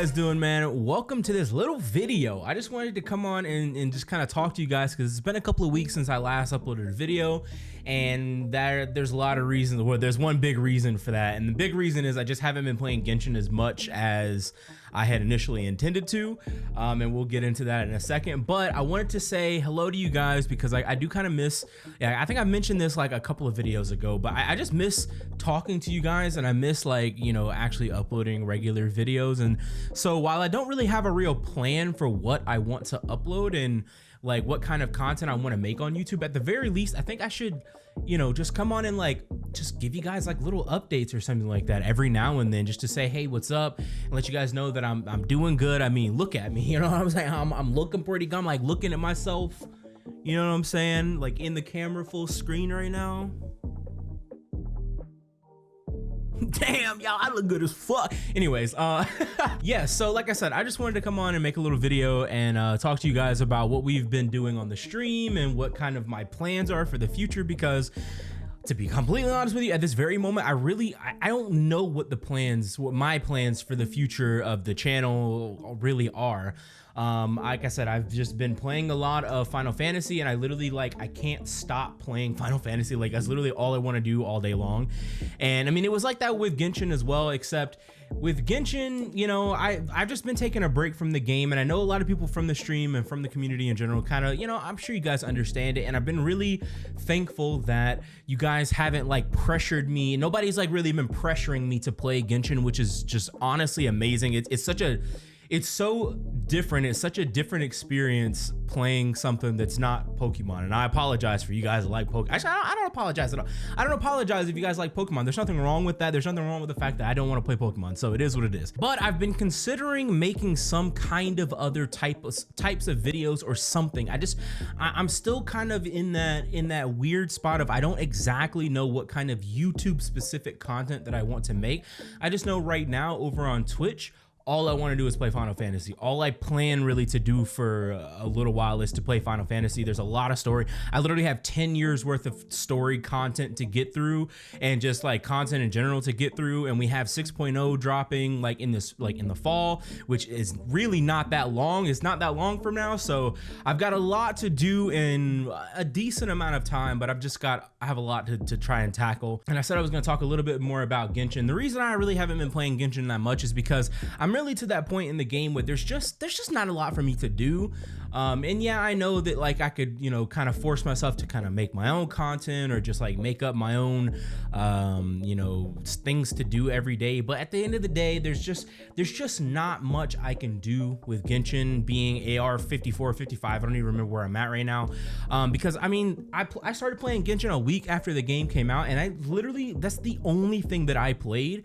guys doing, man? Welcome to this little video. I just wanted to come on and just kind of talk to you guys because it's been a couple of weeks since I last uploaded a video, and there's a lot of reasons. Well, there's one big reason for that, and the big reason is I just haven't been playing Genshin as much as I had initially intended to, and we'll get into that in a second. But I wanted to say hello to you guys because I do kind of miss, I think I mentioned this like a couple of videos ago, but I just miss talking to you guys, and I miss, like, you know, actually uploading regular videos. And so while I don't really have a real plan for what I want to upload and like what kind of content I want to make on YouTube, at the very least, I think I should, you know, just come on and like just give you guys like little updates or something like that every now and then, just to say, hey, what's up, and let you guys know that I'm doing good. I mean, look at me, you know what I'm saying? I'm looking pretty good. I'm like looking at myself, you know what I'm saying, like in the camera full screen right now. Damn, y'all, I look good as fuck. Anyways, yeah, so like I said, I just wanted to come on and make a little video and talk to you guys about what we've been doing on the stream and what kind of my plans are for the future, because to be completely honest with you, at this very moment, I don't know what my plans for the future of the channel really are. Like I said, I've just been playing a lot of Final Fantasy, and I literally, like, I can't stop playing Final Fantasy. Like, that's literally all I want to do all day long. And I mean, it was like that with Genshin as well, except with Genshin, you know, I've just been taking a break from the game, and I know a lot of people from the stream and from the community in general kind of, you know, I'm sure you guys understand it, and I've been really thankful that you guys haven't like pressured me. Nobody's like really been pressuring me to play Genshin, which is just honestly amazing. It's so different. It's such a different experience playing something that's not Pokemon. And I apologize for you guys that like Pokemon. Actually, I don't apologize at all. I don't apologize if you guys like Pokemon. There's nothing wrong with that. There's nothing wrong with the fact that I don't want to play Pokemon. So it is what it is. But I've been considering making some kind of other types of videos or something. I'm still kind of in that weird spot of I don't exactly know what kind of YouTube specific content that I want to make. I just know right now over on Twitch, all I want to do is play Final Fantasy. All I plan really to do for a little while is to play Final Fantasy. There's a lot of story. I literally have 10 years worth of story content to get through, and just like content in general to get through. And we have 6.0 dropping like in the fall, which is really not that long. It's not that long from now. So I've got a lot to do in a decent amount of time, but I have a lot to try and tackle. And I said I was going to talk a little bit more about Genshin. The reason I really haven't been playing Genshin that much is because I'm really to that point in the game where there's just not a lot for me to do. And yeah, I know that like I could, you know, kind of force myself to kind of make my own content or just like make up my own, you know, things to do every day. But at the end of the day, there's just not much I can do with Genshin being AR 54, 55. I don't even remember where I'm at right now. Because I mean, I started playing Genshin a week after the game came out, and that's the only thing that I played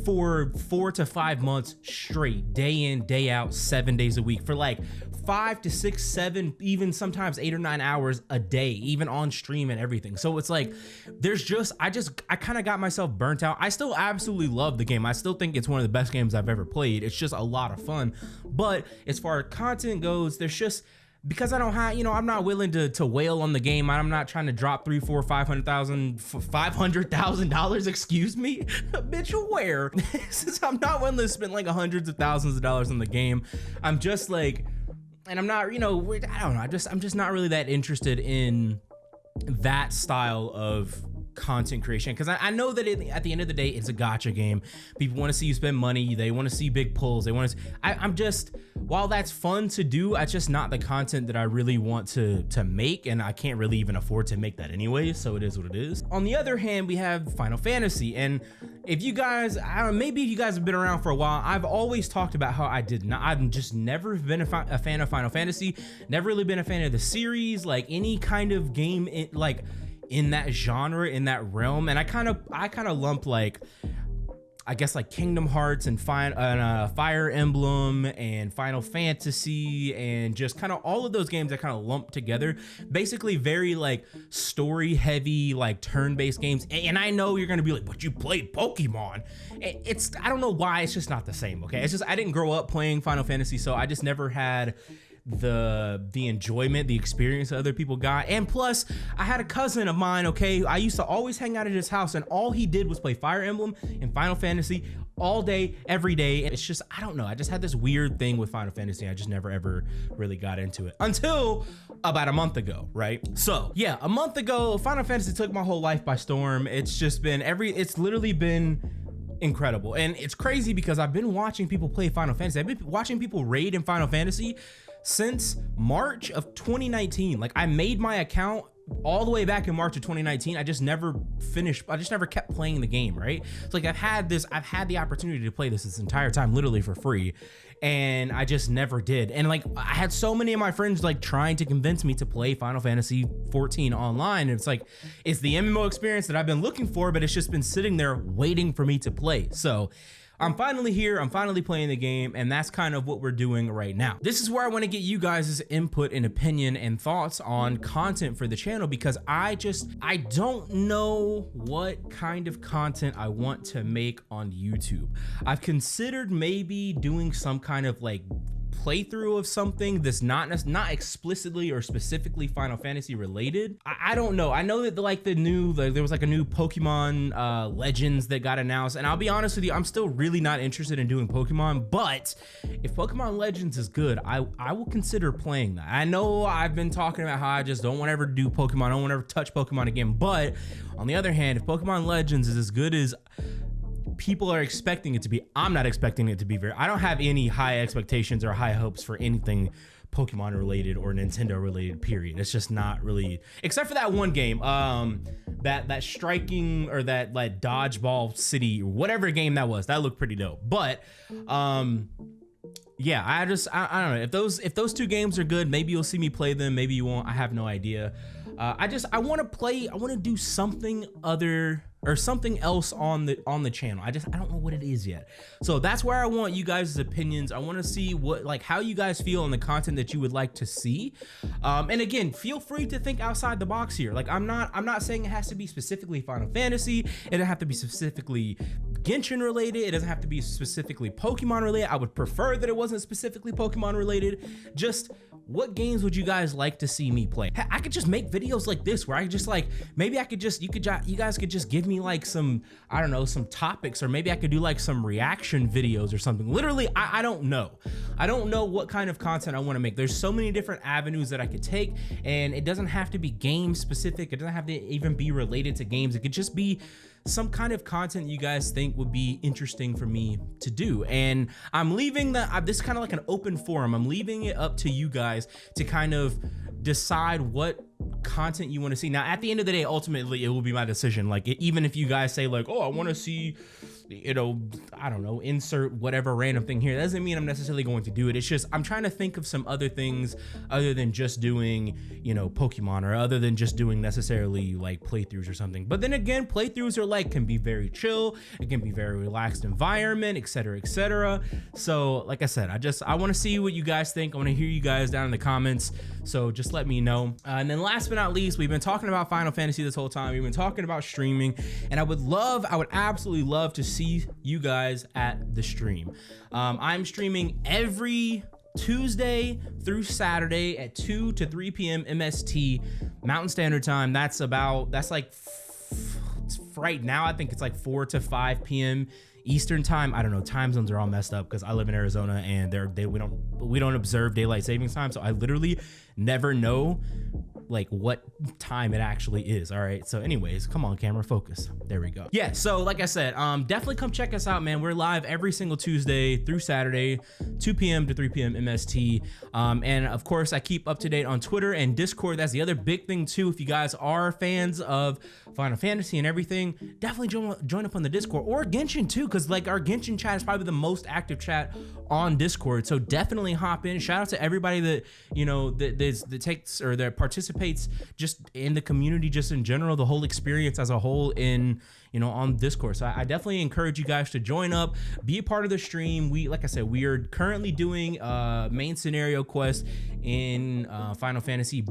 for 4 to 5 months straight, day in, day out, 7 days a week, for like 5 to 6, 7, even sometimes 8 or 9 hours a day, even on stream and everything. So it's like, I kind of got myself burnt out. I still absolutely love the game. I still think it's one of the best games I've ever played. It's just a lot of fun. But as far as content goes, there's just, because I don't have, you know, I'm not willing to wail on the game. I'm not trying to drop $500,000, excuse me, bitch, where? Since I'm not willing to spend like hundreds of thousands of dollars on the game, I'm just like, and I'm not, you know, I don't know, I'm just not really that interested in that style of content creation, because I know that at the end of the day, it's a gacha game. People want to see you spend money. They want to see big pulls. They want to. I'm just, while that's fun to do, it's just not the content that I really want to make, and I can't really even afford to make that anyway. So it is what it is. On the other hand, we have Final Fantasy, and if you guys, maybe if you guys have been around for a while, I've always talked about how I've just never been a fan of Final Fantasy. Never really been a fan of the series, like any kind of game, in that genre, in that realm. And I kind of lump, like, I guess, like Kingdom Hearts and Fire Emblem and Final Fantasy and just kind of all of those games I kind of lump together. Basically very like story heavy, like turn-based games. And I know you're gonna be like, but you played Pokemon. I don't know why, it's just not the same, okay? It's just, I didn't grow up playing Final Fantasy, so I just never had the enjoyment, the experience that other people got. And plus, I had a cousin of mine, okay, I used to always hang out at his house, and all he did was play Fire Emblem and Final Fantasy all day, every day. And it's just, I don't know, I just had this weird thing with Final Fantasy. I just never ever really got into it until about a month ago, right? So yeah, a month ago, Final Fantasy took my whole life by storm. It's just been it's literally been incredible. And it's crazy because I've been watching people play Final Fantasy. I've been watching people raid in Final Fantasy since March of 2019. Like, I made my account all the way back in March of 2019. I just never kept playing the game, right? So like, I've had the opportunity to play this entire time, literally for free, and I just never did. And like, I had so many of my friends like trying to convince me to play Final Fantasy 14 online. And it's like, it's the MMO experience that I've been looking for, but it's just been sitting there waiting for me to play. So I'm finally here, I'm finally playing the game, and that's kind of what we're doing right now. This is where I want to get you guys' input and opinion and thoughts on content for the channel, because I don't know what kind of content I want to make on YouTube. I've considered maybe doing some kind of like playthrough of something that's not explicitly or specifically Final Fantasy related. I don't know. I know that there was like a new Pokemon Legends that got announced, and I'll be honest with you, I'm still really not interested in doing Pokemon, but if Pokemon Legends is good, I will consider playing that. I know I've been talking about how I just don't want to ever do Pokemon, I don't want to ever touch Pokemon again, but on the other hand, if Pokemon Legends is as good as people are expecting it to be, I'm not expecting it to be I don't have any high expectations or high hopes for anything Pokemon related or Nintendo related, period. It's just not really, except for that one game, that striking, or that like Dodgeball City, whatever game that was, that looked pretty dope. But yeah, I don't know, if those two games are good, maybe you'll see me play them, maybe you won't, I have no idea. I want to do something other or something else on the channel. I don't know what it is yet. So that's where I want you guys' opinions. I want to see how you guys feel on the content that you would like to see. And again, feel free to think outside the box here. Like, I'm not saying it has to be specifically Final Fantasy. It doesn't have to be specifically Genshin related. It doesn't have to be specifically Pokemon related. I would prefer that it wasn't specifically Pokemon related. Just what games would you guys like to see me play? I could just make videos like this where I just like, maybe I could just, you guys could just give me like some, I don't know, some topics, or maybe I could do like some reaction videos or something. Literally, I don't know. I don't know what kind of content I want to make. There's so many different avenues that I could take, and it doesn't have to be game specific. It doesn't have to even be related to games. It could just be some kind of content you guys think would be interesting for me to do. And I'm leaving this is kind of like an open forum. I'm leaving it up to you guys to kind of decide what content you want to see. Now, at the end of the day, ultimately, it will be my decision. Like, even if you guys say like, oh, I want to see, you know, I don't know, insert whatever random thing here, that doesn't mean I'm necessarily going to do it. It's just, I'm trying to think of some other things other than just doing, you know, Pokemon, or other than just doing necessarily like playthroughs or something. But then again, playthroughs are like, can be very chill. It can be very relaxed environment, etc., etc. So like I said, I want to see what you guys think. I want to hear you guys down in the comments. So just let me know. And then last but not least, we've been talking about Final Fantasy this whole time. We've been talking about streaming, and I would absolutely love to see you guys at the stream. I'm streaming every Tuesday through Saturday at 2 to 3 p.m. MST, Mountain Standard Time. That's like, right now, I think it's like 4 to 5 p.m. Eastern Time. I don't know, time zones are all messed up because I live in Arizona, and we don't observe daylight savings time, so I literally never know like what time it actually is. All right, so anyways, come on camera, focus. There we go. Yeah, so like I said, definitely come check us out, man. We're live every single Tuesday through Saturday, 2 p.m. to 3 p.m. MST. And of course, I keep up to date on Twitter and Discord. That's the other big thing too. If you guys are fans of Final Fantasy and everything, definitely join up on the Discord, or Genshin too, because like our Genshin chat is probably the most active chat on Discord. So definitely hop in. Shout out to everybody that, you know, that takes or that participates just in the community, just in general, the whole experience as a whole in, you know, on Discord. So I definitely encourage you guys to join up, be a part of the stream. Like I said, we are currently doing main scenario quest in Final Fantasy,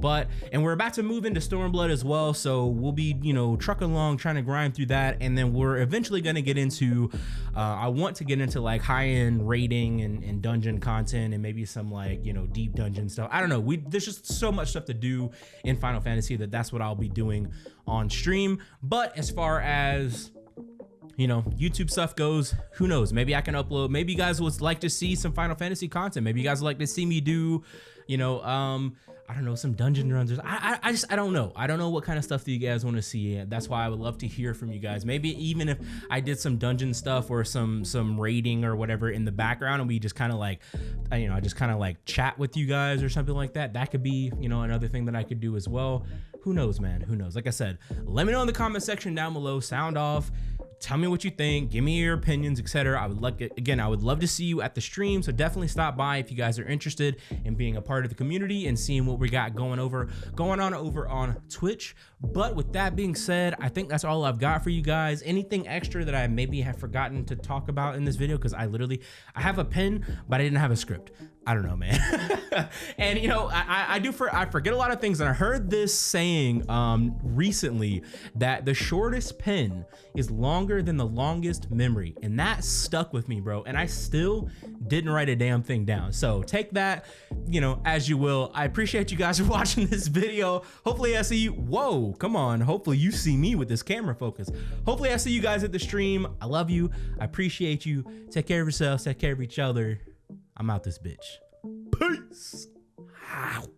and we're about to move into Stormblood as well, so we'll be, you know, trucking along trying to grind through that, and then we're eventually going to get into I want to get into like high-end raiding and dungeon content, and maybe some like, you know, deep dungeon stuff. I don't know, there's just so much stuff to do in Final Fantasy that's what I'll be doing on stream. But as far as, you know, YouTube stuff goes, who knows, maybe I can upload, maybe you guys would like to see some Final Fantasy content, maybe you guys would like to see me do, you know, I don't know, some dungeon runs. I don't know. I don't know what kind of stuff that you guys want to see. That's why I would love to hear from you guys. Maybe even if I did some dungeon stuff or some raiding or whatever in the background, and we just kind of like, you know, I just kind of like chat with you guys or something like that. That could be, you know, another thing that I could do as well. Who knows, man? Who knows? Like I said, let me know in the comment section down below. Sound off. Tell me what you think, give me your opinions, etc. I would love to see you at the stream, so definitely stop by if you guys are interested in being a part of the community and seeing what we got going on over on Twitch. But with that being said, I think that's all I've got for you guys. Anything extra that I maybe have forgotten to talk about in this video, because I have a pen, but I didn't have a script. I don't know, man. And you know, I forget a lot of things, and I heard this saying recently that the shortest pen is longer than the longest memory, and that stuck with me, bro, and I still didn't write a damn thing down. So take that, you know, as you will. I appreciate you guys for watching this video. Hopefully I see you. Whoa, come on, hopefully you see me with this camera focus. Hopefully I see you guys at the stream. I love you, I appreciate you. Take care of yourselves, take care of each other. I'm out this bitch. Peace. Ow.